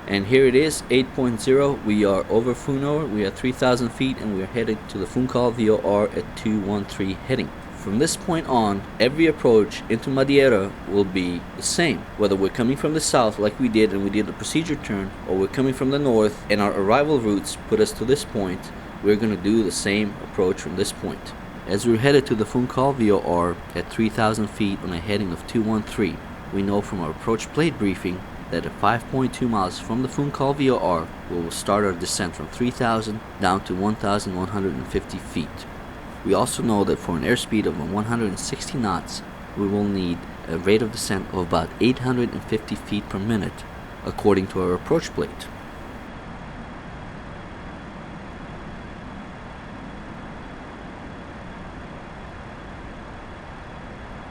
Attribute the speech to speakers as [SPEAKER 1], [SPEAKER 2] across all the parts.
[SPEAKER 1] And here it is, 8.0. We are over Funor, we are 3,000 feet, and we are headed to the Funchal VOR at 213 heading. From this point on, every approach into Madeira will be the same. Whether we're coming from the south like we did and we did the procedure turn, or we're coming from the north and our arrival routes put us to this point, we're going to do the same approach from this point. As we're headed to the Funchal VOR at 3,000 feet on a heading of 213, we know from our approach plate briefing that at 5.2 miles from the Funchal VOR, we will start our descent from 3,000 down to 1,150 feet. We also know that for an airspeed of 160 knots, we will need a rate of descent of about 850 feet per minute, according to our approach plate.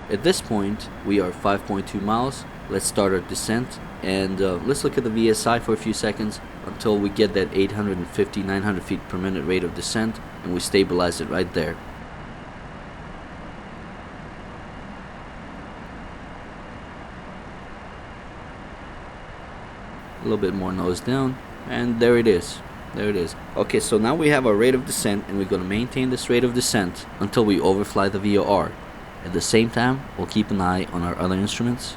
[SPEAKER 1] At this point, we are 5.2 miles. Let's start our descent, and let's look at the VSI for a few seconds until we get that 850, 900 feet per minute rate of descent, and we stabilize it right there. A little bit more nose down, and there it is. There it is. Okay, so now we have our rate of descent, and we're going to maintain this rate of descent until we overfly the VOR. At the same time, we'll keep an eye on our other instruments.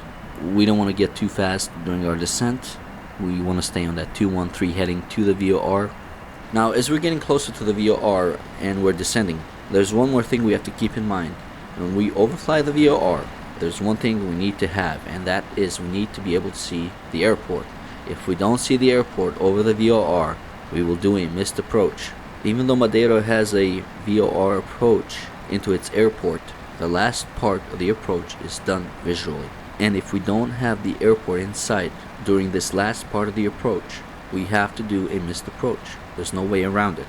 [SPEAKER 1] We don't want to get too fast during our descent. We want to stay on that 213 heading to the VOR. Now, as we're getting closer to the VOR and we're descending, there's one more thing we have to keep in mind. When we overfly the VOR, there's one thing we need to have, and that is we need to be able to see the airport. If we don't see the airport over the VOR, we will do a missed approach. Even though Madeira has a VOR approach into its airport, the last part of the approach is done visually. And if we don't have the airport in sight during this last part of the approach, we have to do a missed approach. There's no way around it.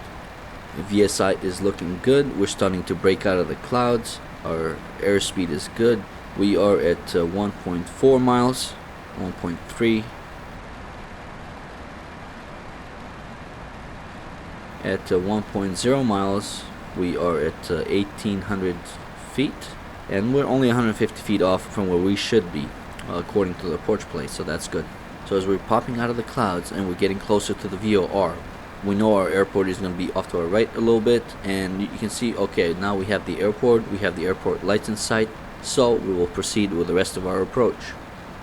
[SPEAKER 1] The VSI is looking good. We're starting to break out of the clouds. Our airspeed is good. We are at 1.4 miles, 1.3. At 1.0 miles, we are at 1,800 feet, and we're only 150 feet off from where we should be, according to the approach plate, so that's good. So as we're popping out of the clouds and we're getting closer to the VOR, we know our airport is going to be off to our right a little bit, and you can see, okay, now we have the airport lights in sight, so we will proceed with the rest of our approach.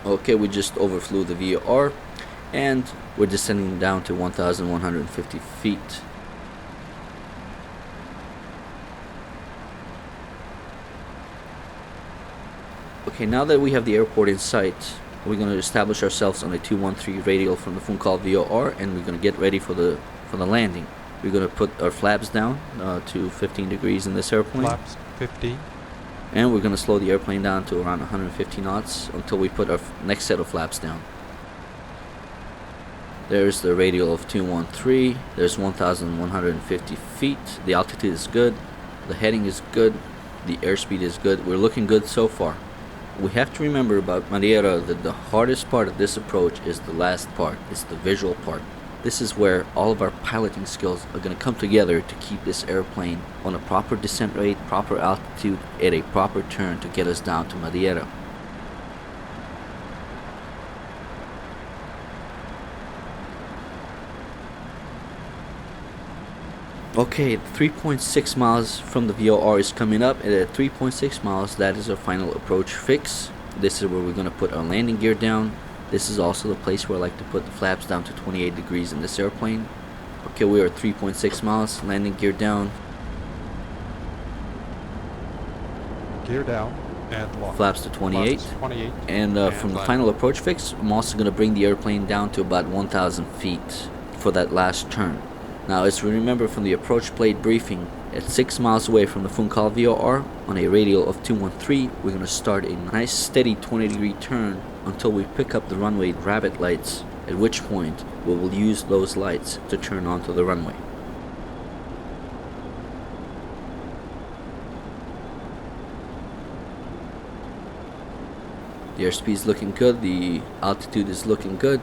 [SPEAKER 1] Okay, we just overflew the VOR, and we're descending down to 1,150 feet. Okay, now that we have the airport in sight, we're going to establish ourselves on a 213 radial from the Funchal VOR, and we're going to get ready for the landing. We're going to put our flaps down to 15 degrees in this airplane.
[SPEAKER 2] Flaps 50.
[SPEAKER 1] And we're going to slow the airplane down to around 150 knots until we put our next set of flaps down. There's the radial of 213. There's 1,150 feet. The altitude is good. The heading is good. The airspeed is good. We're looking good so far. We have to remember about Madeira that the hardest part of this approach is the last part. It's the visual part. This is where all of our piloting skills are going to come together to keep this airplane on a proper descent rate, proper altitude, at a proper turn to get us down to Madeira. Okay, 3.6 miles from the VOR is coming up, and at 3.6 miles, that is our final approach fix. This is where we're going to put our landing gear down. This is also the place where I like to put the flaps down to 28 degrees in this airplane. Okay, we are at 3.6 miles, landing gear down.
[SPEAKER 2] Gear down and lock.
[SPEAKER 1] Flaps to 28.
[SPEAKER 2] Flaps 28.
[SPEAKER 1] And from the final approach fix, I'm also going to bring the airplane down to about 1,000 feet for that last turn. Now, as we remember from the approach plate briefing, at 6 miles away from the Funchal VOR, on a radial of 213, we're going to start a nice steady 20-degree turn until we pick up the runway rabbit lights, at which point we will use those lights to turn onto the runway. The airspeed is looking good, the altitude is looking good.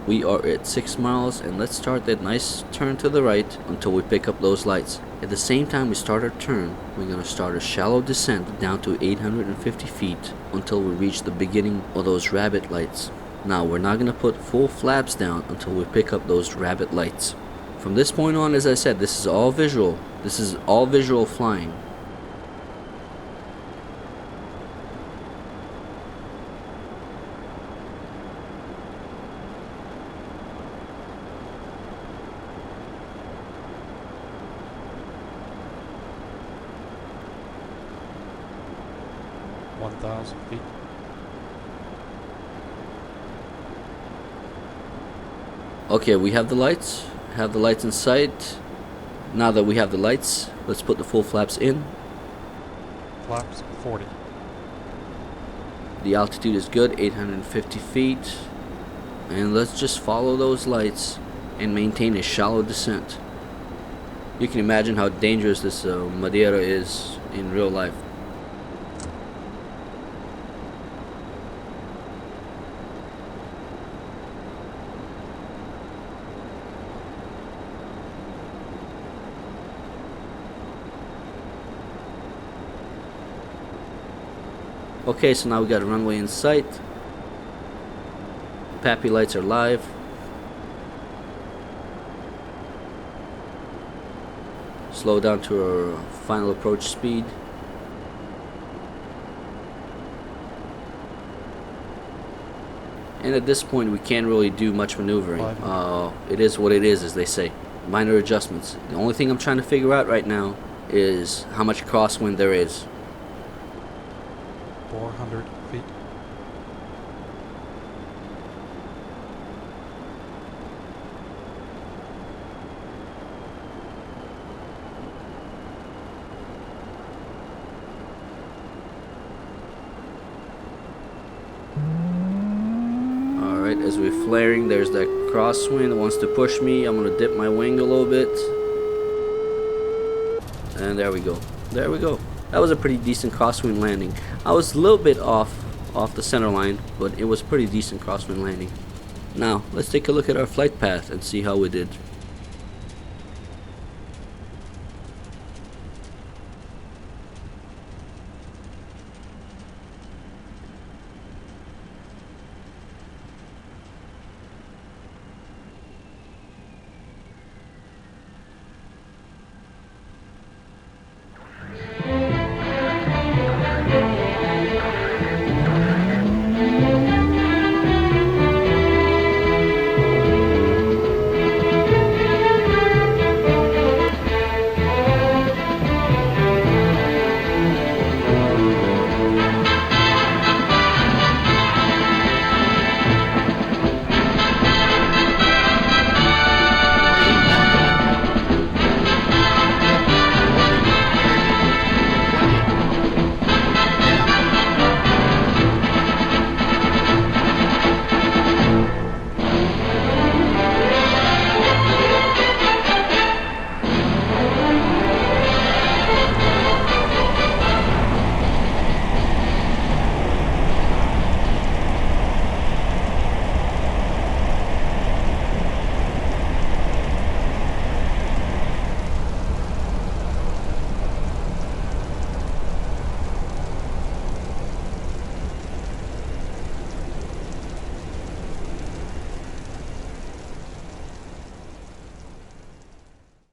[SPEAKER 1] We are at 6 miles, and let's start that nice turn to the right until we pick up those lights. At the same time we start our turn, we're going to start a shallow descent down to 850 feet until we reach the beginning of those rabbit lights. Now we're not going to put full flaps down until we pick up those rabbit lights. From this point on, as I said, this is all visual. This is all visual flying.
[SPEAKER 2] feet.
[SPEAKER 1] Okay, we have the lights. Have the lights in sight. Now that we have the lights, let's put the full flaps in.
[SPEAKER 2] Flaps 40.
[SPEAKER 1] The altitude is good, 850 feet. And let's just follow those lights and maintain a shallow descent. You can imagine how dangerous this Madeira is in real life. Okay, so now we got a runway in sight. Pappy lights are live. Slow down to our final approach speed. And at this point we can't really do much maneuvering. It is what it is, as they say. Minor adjustments. The only thing I'm trying to figure out right now is how much crosswind there is.
[SPEAKER 2] 400 feet.
[SPEAKER 1] Alright, as we're flaring, there's that crosswind that wants to push me. I'm gonna dip my wing a little bit. And there we go. There we go. That was a pretty decent crosswind landing. I was a little bit off the center line, but it was pretty decent crosswind landing. Now, let's take a look at our flight path and see how we did.